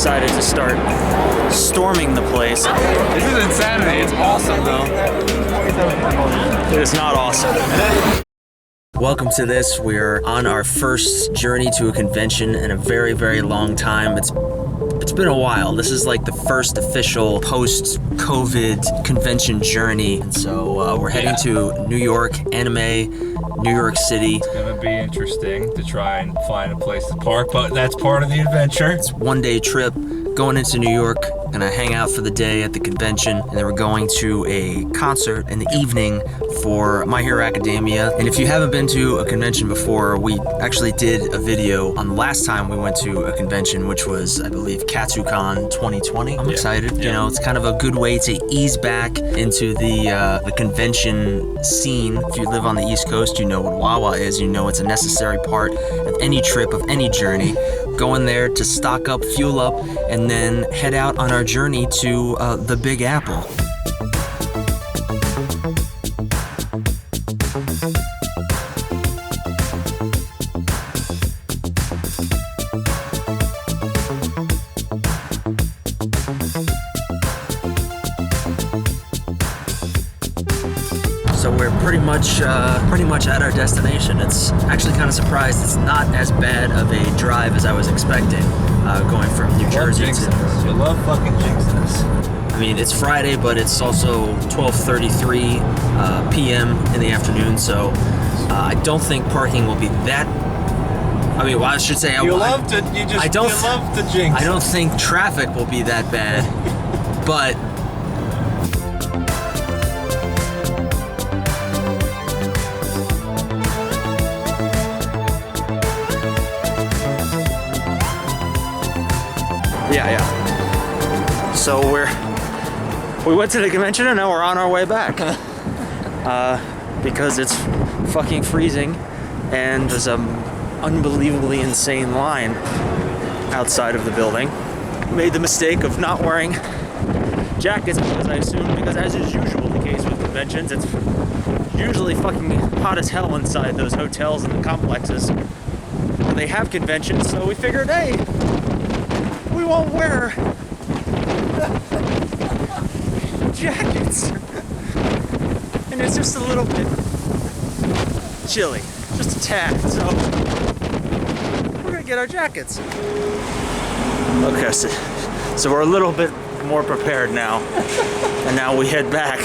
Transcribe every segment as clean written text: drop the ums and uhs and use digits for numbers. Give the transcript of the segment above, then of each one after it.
decided to start storming the place. This is insanity. It's awesome, though. It is not awesome. Welcome to this. We're on our first journey to a convention in a very, very long time. It's been a while. This is like the first official post-COVID convention journey. And so we're heading to New York, Anime, New York City. It's gonna be interesting to try and find a place to park, but that's part of the adventure. It's a one-day trip going into New York. Gonna hang out for the day at the convention, and then we're going to a concert in the evening for My Hero Academia. And if you haven't been to a convention before, we actually did a video on the last time we went to a convention, which was, I believe, KatsuCon 2020. I'm excited. You know, it's kind of a good way to ease back into the convention scene. If you live on the East Coast, you know what Wawa is. You know it's a necessary part of any trip, of any journey. Go in there to stock up, fuel up, and then head out on our journey to the Big Apple. So we're pretty much at our destination. It's actually kind of surprised it's not as bad of a drive as I was expecting, going from New Jersey to... You love fucking jinxing us. I mean, it's Friday, but it's also 12:33 p.m. in the afternoon, so I don't think parking will be that... I mean, well, I should say... You love to jinx. I don't think traffic will be that bad, but... Yeah. So we went to the convention and now we're on our way back. Because it's fucking freezing and there's an unbelievably insane line outside of the building. Made the mistake of not wearing jackets because I assumed, because as is usual the case with conventions, it's usually fucking hot as hell inside those hotels and the complexes where they have conventions, so we figured, hey, we won't wear jackets. And it's just a little bit chilly, just a tad, so we're gonna get our jackets. Okay, so we're a little bit more prepared now. And now we head back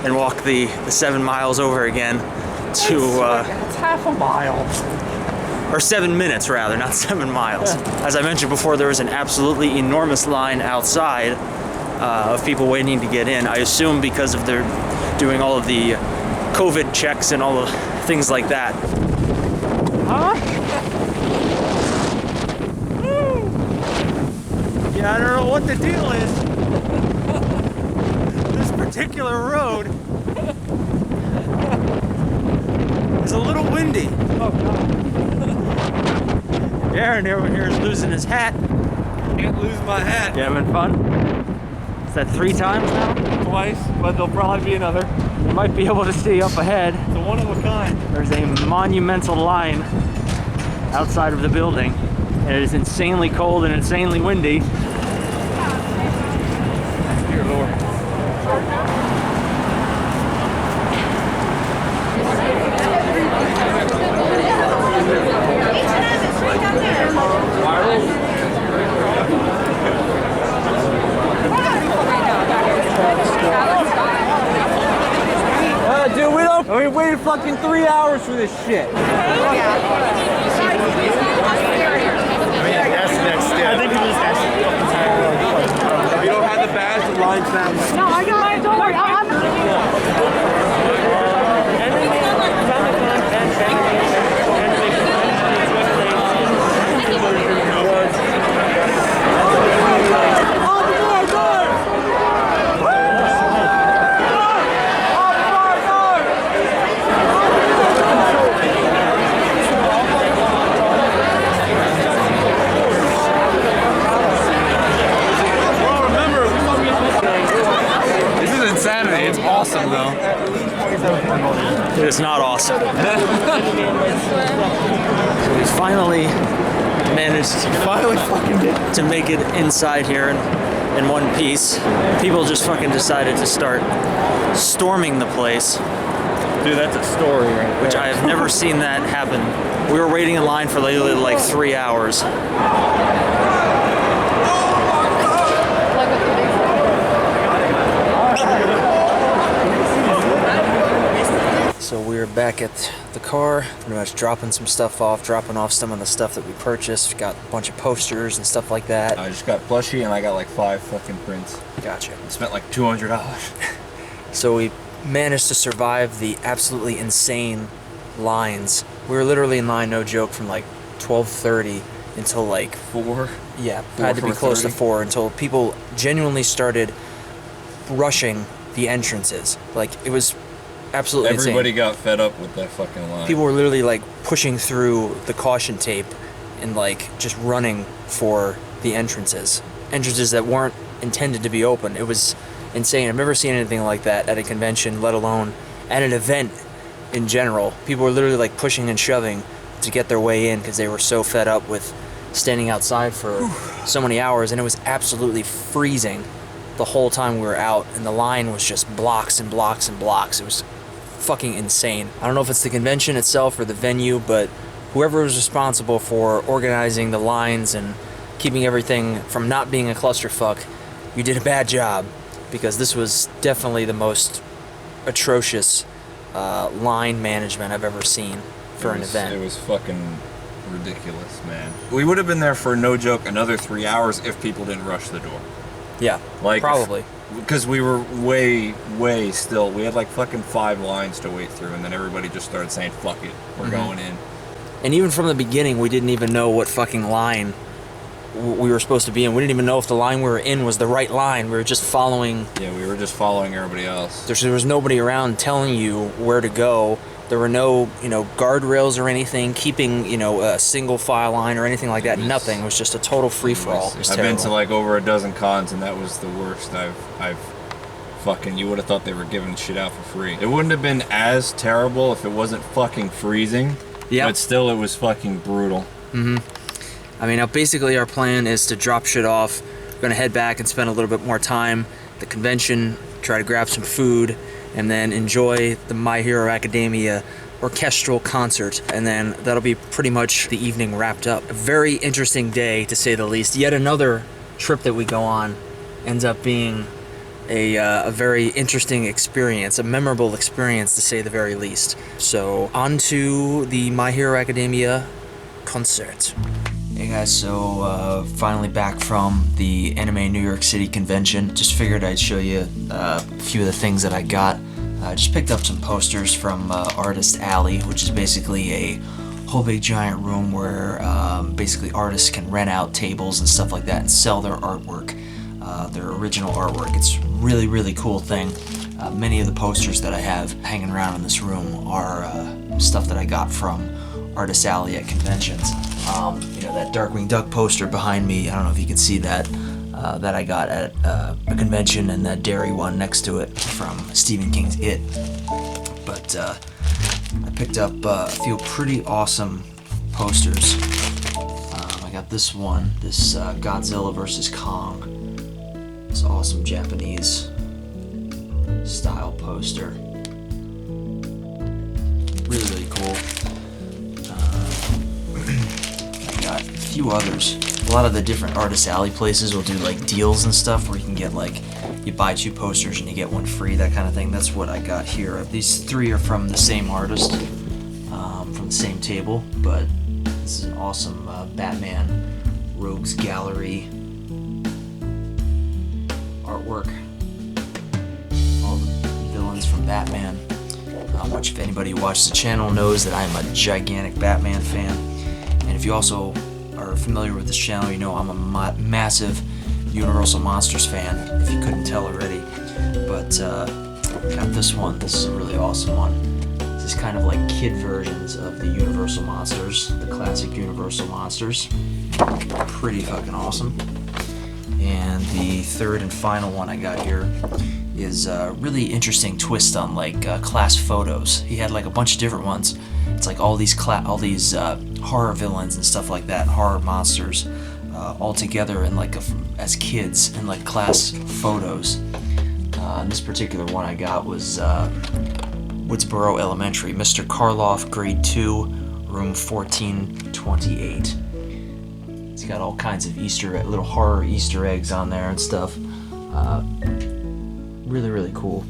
and walk the 7 miles over again to... It's half a mile. Or 7 minutes rather, not 7 miles. As I mentioned before, there was an absolutely enormous line outside of people waiting to get in. I assume because of their doing all of the COVID checks and all the things like that. Huh? Yeah, I don't know what the deal is. This particular road is a little windy. Oh God. Aaron over here is losing his hat. Can't lose my hat. You having fun? Is that 3 times now? Twice, but there'll probably be another. You might be able to see up ahead. It's a one of a kind. There's a monumental line outside of the building. And it is insanely cold and insanely windy. Dear Lord. Dude, we waited fucking 3 hours for this shit. I mean, that's the next step. I think we just have to. If you don't have the badge, the line's that way. No, I got it. Don't worry. It's awesome though. It is not awesome. So we finally managed Finally fucking did. to make it inside here in one piece. People just fucking decided to start storming the place, Dude, that's a story right there. which I have never seen that happen. We were waiting in line for literally like 3 hours. So we're back at the car, pretty much dropping some stuff off, dropping off some of the stuff that we purchased. We got a bunch of posters and stuff like that. I just got plushie and I got like 5 fucking prints. Gotcha. Spent like $200. So we managed to survive the absolutely insane lines. We were literally in line, no joke, from like 12:30 until like 4? yeah, 4, had to be close to 4:30. 4 until people genuinely started rushing the entrances. Like it was absolutely Everybody insane. got fed up with that fucking line. People were literally like pushing through the caution tape and like just running for the entrances that weren't intended to be open. It was insane. I've never seen anything like that at a convention, let alone at an event in general. People were literally like pushing and shoving to get their way in because they were so fed up with standing outside for so many hours, and it was absolutely freezing the whole time we were out, and the line was just blocks and blocks and blocks. It was fucking insane. I don't know if it's the convention itself or the venue, but whoever was responsible for organizing the lines and keeping everything from not being a clusterfuck, you did a bad job, because this was definitely the most atrocious line management I've ever seen for an event. It was fucking ridiculous, man. We would have been there for, no joke, another 3 hours if people didn't rush the door. Yeah, Like, probably. Because we were way still. We had like fucking 5 lines to wait through, and then everybody just started saying, fuck it, we're going in. And even from the beginning, we didn't even know what fucking line we were supposed to be in. We didn't even know if the line we were in was the right line. We were just following. Yeah, we were just following everybody else. There was nobody around telling you where to go. There were no, guardrails or anything keeping, a single file line or anything like that. Nothing. It was just a total free for all. I've been to like over a dozen cons, and that was the worst I've fucking. You would have thought they were giving shit out for free. It wouldn't have been as terrible if it wasn't fucking freezing. Yeah. But still, it was fucking brutal. I mean, now basically our plan is to drop shit off. We're gonna head back and spend a little bit more time at the convention, try to grab some food, and then enjoy the My Hero Academia orchestral concert, and then that'll be pretty much the evening wrapped up. A very interesting day, to say the least. Yet another trip that we go on ends up being a very interesting experience, a memorable experience, to say the very least. So on to the My Hero Academia concert. Hey guys, so finally back from the Anime New York City Convention. Just figured I'd show you a few of the things that I got. I just picked up some posters from Artist Alley, which is basically a whole big giant room where basically artists can rent out tables and stuff like that and sell their artwork, their original artwork. It's really, really cool thing. Many of the posters that I have hanging around in this room are stuff that I got from Artist Alley at conventions. That Darkwing Duck poster behind me, I don't know if you can see that, that I got at a convention, and that Dairy one next to it from Stephen King's It. But I picked up a few pretty awesome posters. I got this one, this Godzilla vs. Kong. This awesome Japanese style poster. Really, really cool. Got a few others. A lot of the different Artist Alley places will do like deals and stuff where you can get like, you buy 2 posters and you get 1 free, that kind of thing. That's what I got here. These 3 are from the same artist, from the same table, but this is an awesome Batman Rogues Gallery artwork. All the villains from Batman, which if anybody who watches the channel knows that I'm a gigantic Batman fan. And if you also are familiar with this channel, you know I'm a massive Universal Monsters fan, if you couldn't tell already. But got this one. This is a really awesome one. This is kind of like kid versions of the Universal Monsters, the classic Universal Monsters. Pretty fucking awesome. And the third and final one I got here is a really interesting twist on like class photos. He had like a bunch of different ones. It's like all these horror villains and stuff like that, horror monsters, all together in like as kids in like class photos. And this particular one I got was Woodsboro Elementary, Mr. Karloff, grade 2, room 1428. It's got all kinds of little horror Easter eggs on there and stuff. Really, really cool.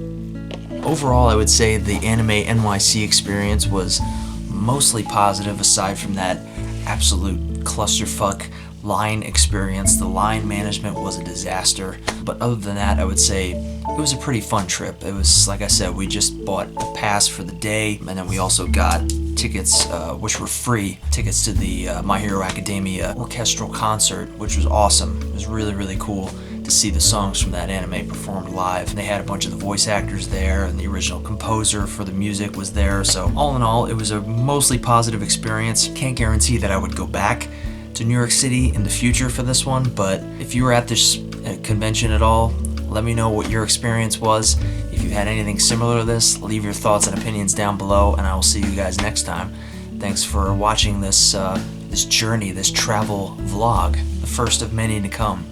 Overall, I would say the Anime NYC experience was mostly positive, aside from that absolute clusterfuck line experience. The line management was a disaster, but other than that, I would say it was a pretty fun trip. It was, like I said, we just bought a pass for the day, and then we also got tickets, which were free, tickets to the My Hero Academia orchestral concert, which was awesome. It was really, really cool to see the songs from that anime performed live. They had a bunch of the voice actors there, and the original composer for the music was there. So all in all, it was a mostly positive experience. Can't guarantee that I would go back to New York City in the future for this one, but if you were at this convention at all, let me know what your experience was. If you had anything similar to this, leave your thoughts and opinions down below, and I will see you guys next time. Thanks for watching this journey, this travel vlog, the first of many to come.